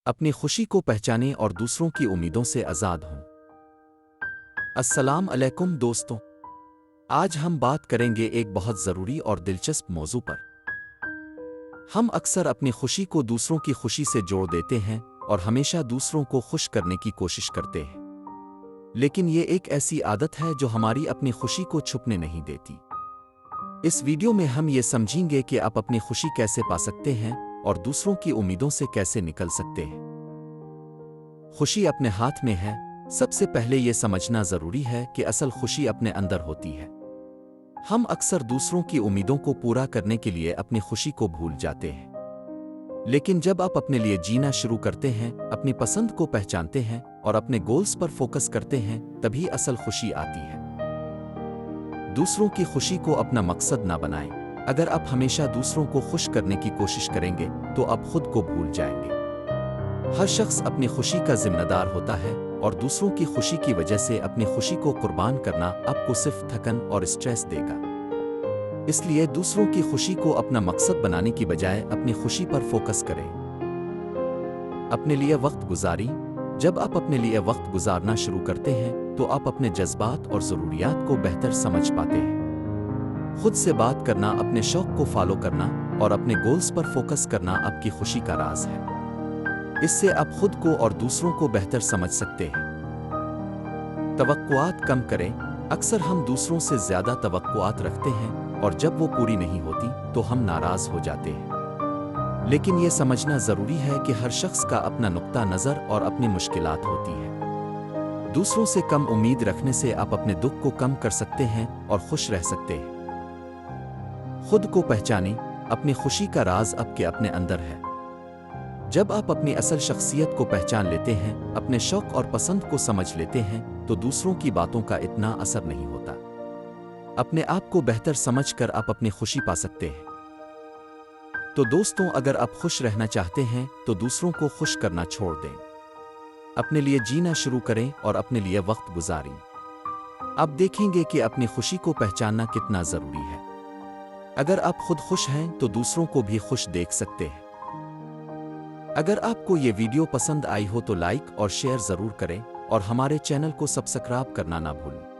اپنی خوشی کو پہچانیں اور دوسروں کی امیدوں سے آزاد ہوں۔ السلام علیکم دوستوں، آج ہم بات کریں گے ایک بہت ضروری اور دلچسپ موضوع پر۔ ہم اکثر اپنی خوشی کو دوسروں کی خوشی سے جوڑ دیتے ہیں اور ہمیشہ دوسروں کو خوش کرنے کی کوشش کرتے ہیں، لیکن یہ ایک ایسی عادت ہے جو ہماری اپنی خوشی کو چھپنے نہیں دیتی۔ اس ویڈیو میں ہم یہ سمجھیں گے کہ آپ اپنی خوشی کیسے پا سکتے ہیں اور دوسروں کی امیدوں سے کیسے نکل سکتے ہیں۔ خوشی اپنے ہاتھ میں ہے۔ سب سے پہلے یہ سمجھنا ضروری ہے کہ اصل خوشی اپنے اندر ہوتی ہے۔ ہم اکثر دوسروں کی امیدوں کو پورا کرنے کے لیے اپنی خوشی کو بھول جاتے ہیں، لیکن جب آپ اپنے لیے جینا شروع کرتے ہیں، اپنی پسند کو پہچانتے ہیں اور اپنے گولز پر فوکس کرتے ہیں، تبھی اصل خوشی آتی ہے۔ دوسروں کی خوشی کو اپنا مقصد نہ بنائیں۔ اگر آپ ہمیشہ دوسروں کو خوش کرنے کی کوشش کریں گے تو آپ خود کو بھول جائیں گے۔ ہر شخص اپنی خوشی کا ذمہ دار ہوتا ہے اور دوسروں کی خوشی کی وجہ سے اپنی خوشی کو قربان کرنا آپ کو صرف تھکن اور اسٹریس دے گا۔ اس لیے دوسروں کی خوشی کو اپنا مقصد بنانے کی بجائے اپنی خوشی پر فوکس کریں۔ اپنے لیے وقت گزاری۔ جب آپ اپنے لیے وقت گزارنا شروع کرتے ہیں تو آپ اپنے جذبات اور ضروریات کو بہتر سمجھ پاتے ہیں۔ خود سے بات کرنا، اپنے شوق کو فالو کرنا اور اپنے گولز پر فوکس کرنا آپ کی خوشی کا راز ہے۔ اس سے آپ خود کو اور دوسروں کو بہتر سمجھ سکتے ہیں۔ توقعات کم کریں۔ اکثر ہم دوسروں سے زیادہ توقعات رکھتے ہیں اور جب وہ پوری نہیں ہوتی تو ہم ناراض ہو جاتے ہیں۔ لیکن یہ سمجھنا ضروری ہے کہ ہر شخص کا اپنا نقطہ نظر اور اپنی مشکلات ہوتی ہیں۔ دوسروں سے کم امید رکھنے سے آپ اپنے دکھ کو کم کر سکتے ہیں اور خوش رہ سکتے ہیں۔ خود کو پہچانیں۔ اپنی خوشی کا راز آپ کے اپنے اندر ہے۔ جب آپ اپنی اصل شخصیت کو پہچان لیتے ہیں، اپنے شوق اور پسند کو سمجھ لیتے ہیں، تو دوسروں کی باتوں کا اتنا اثر نہیں ہوتا۔ اپنے آپ کو بہتر سمجھ کر آپ اپنی خوشی پا سکتے ہیں۔ تو دوستوں، اگر آپ خوش رہنا چاہتے ہیں تو دوسروں کو خوش کرنا چھوڑ دیں۔ اپنے لیے جینا شروع کریں اور اپنے لیے وقت گزاریں۔ آپ دیکھیں گے کہ اپنی خوشی کو پہچاننا کتنا ضروری ہے۔ اگر آپ خود خوش ہیں تو دوسروں کو بھی خوش دیکھ سکتے ہیں۔ اگر آپ کو یہ ویڈیو پسند آئی ہو تو لائک اور شیئر ضرور کریں اور ہمارے چینل کو سبسکرائب کرنا نہ بھولیں۔